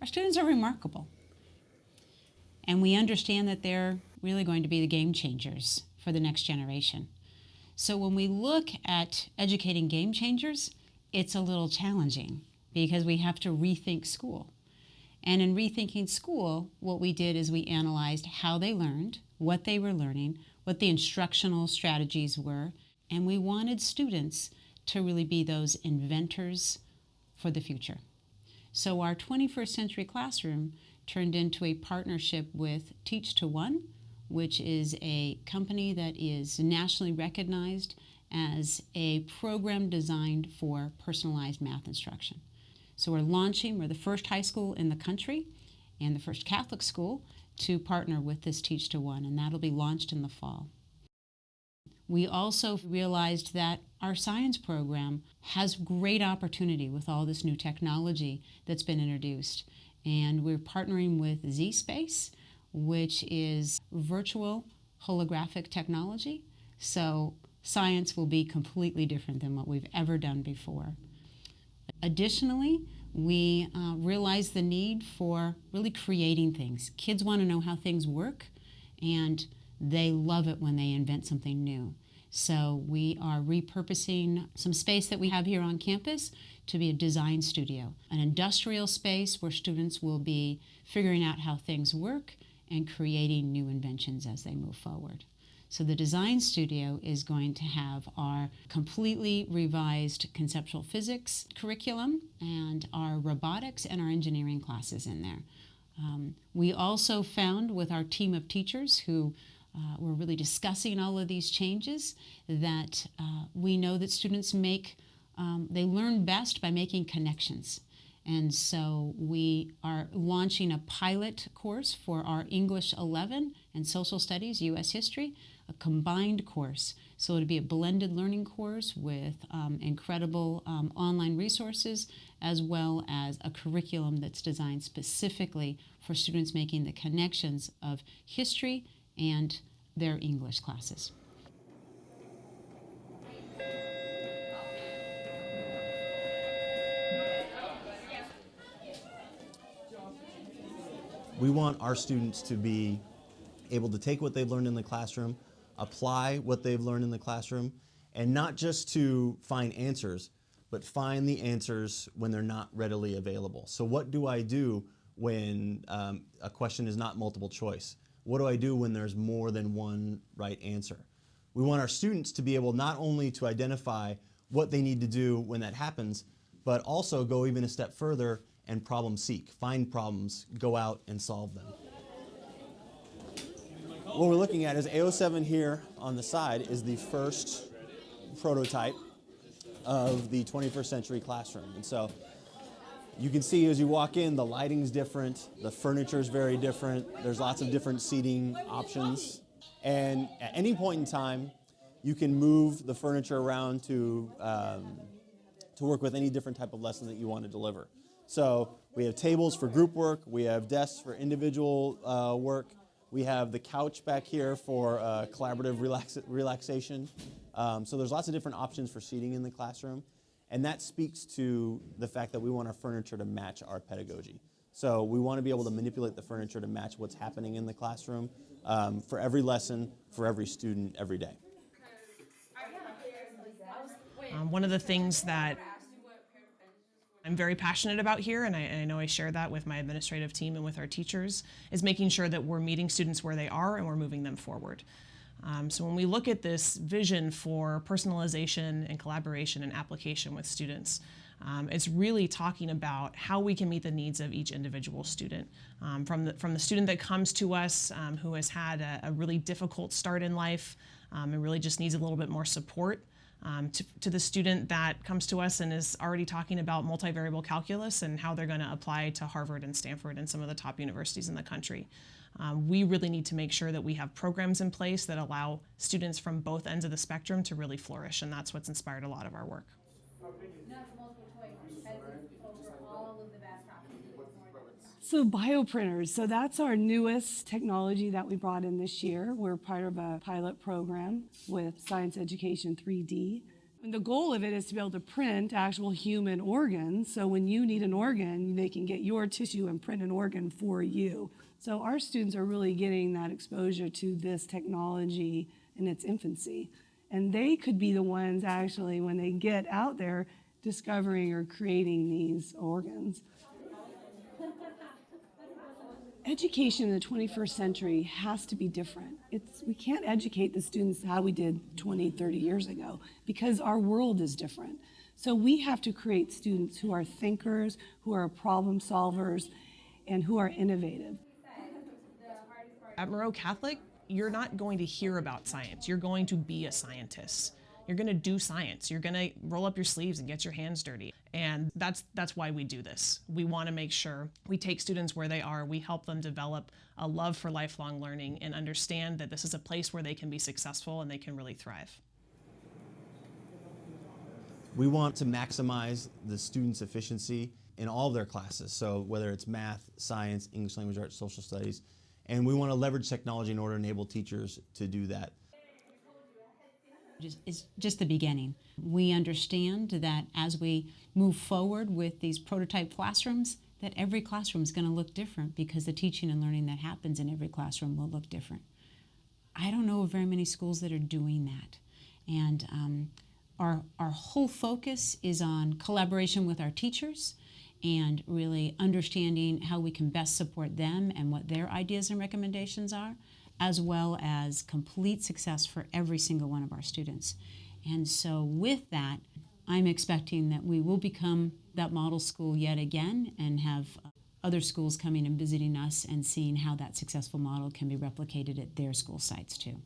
Our students are remarkable. And we understand that they're really going to be the game changers for the next generation. So when we look at educating game changers, it's a little challenging because we have to rethink school. And in rethinking school, what we did is we analyzed how they learned, what they were learning, what the instructional strategies were, and we wanted students to really be those inventors for the future. So our 21st Century Classroom turned into a partnership with Teach to One, which is a company that is nationally recognized as a program designed for personalized math instruction. So we're the first high school in the country and the first Catholic school to partner with this Teach to One, and that'll be launched in the fall. We also realized that our science program has great opportunity with all this new technology that's been introduced. And we're partnering with Z-Space, which is virtual holographic technology. So science will be completely different than what we've ever done before. Additionally, we realized the need for really creating things. Kids want to know how things work, and they love it when they invent something new. So we are repurposing some space that we have here on campus to be a design studio, an industrial space where students will be figuring out how things work and creating new inventions as they move forward. So the design studio is going to have our completely revised conceptual physics curriculum and our robotics and our engineering classes in there. We also found with our team of teachers who were really discussing all of these changes that we know that students they learn best by making connections. And so we are launching a pilot course for our English 11 and Social Studies, U.S. History, a combined course. So it'll be a blended learning course with incredible online resources, as well as a curriculum that's designed specifically for students making the connections of history and their English classes. We want our students to be able to take what they've learned in the classroom, apply what they've learned in the classroom, and not just to find answers, but find the answers when they're not readily available. So what do I do when a question is not multiple choice? What do I do when there's more than one right answer? We want our students to be able not only to identify what they need to do when that happens, but also go even a step further and problem seek, find problems, go out and solve them. What we're looking at is AO7 here on the side is the first prototype of the 21st Century Classroom. And so you can see as you walk in, the lighting's different, the furniture's very different, there's lots of different seating options. And at any point in time, you can move the furniture around to work with any different type of lesson that you want to deliver. So we have tables for group work, we have desks for individual work, we have the couch back here for collaborative relaxation. So there's lots of different options for seating in the classroom. And that speaks to the fact that we want our furniture to match our pedagogy. So we want to be able to manipulate the furniture to match what's happening in the classroom for every lesson, for every student, every day. One of the things that I'm very passionate about here, and I know I share that with my administrative team and with our teachers, is making sure that we're meeting students where they are and we're moving them forward. So when we look at this vision for personalization and collaboration and application with students, it's really talking about how we can meet the needs of each individual student. From the student that comes to us who has had a really difficult start in life and really just needs a little bit more support, to the student that comes to us and is already talking about multivariable calculus and how they're going to apply to Harvard and Stanford and some of the top universities in the country. We really need to make sure that we have programs in place that allow students from both ends of the spectrum to really flourish, and that's what's inspired a lot of our work. So bioprinters, so that's our newest technology that we brought in this year. We're part of a pilot program with Science Education 3D. And the goal of it is to be able to print actual human organs. So when you need an organ, they can get your tissue and print an organ for you. So our students are really getting that exposure to this technology in its infancy. And they could be the ones actually, when they get out there, discovering or creating these organs. Education in the 21st century has to be different. We can't educate the students how we did 20, 30 years ago because our world is different. So we have to create students who are thinkers, who are problem solvers, and who are innovative. At Moreau Catholic, you're not going to hear about science. You're going to be a scientist. You're going to do science. You're going to roll up your sleeves and get your hands dirty. And that's why we do this. We want to make sure we take students where they are. We help them develop a love for lifelong learning and understand that this is a place where they can be successful and they can really thrive. We want to maximize the students' efficiency in all of their classes. So whether it's math, science, English language arts, social studies, and we want to leverage technology in order to enable teachers to do that. It's just the beginning. We understand that as we move forward with these prototype classrooms, that every classroom is going to look different because the teaching and learning that happens in every classroom will look different. I don't know of very many schools that are doing that. And our whole focus is on collaboration with our teachers and really understanding how we can best support them and what their ideas and recommendations are, as well as complete success for every single one of our students. And so with that, I'm expecting that we will become that model school yet again and have other schools coming and visiting us and seeing how that successful model can be replicated at their school sites too.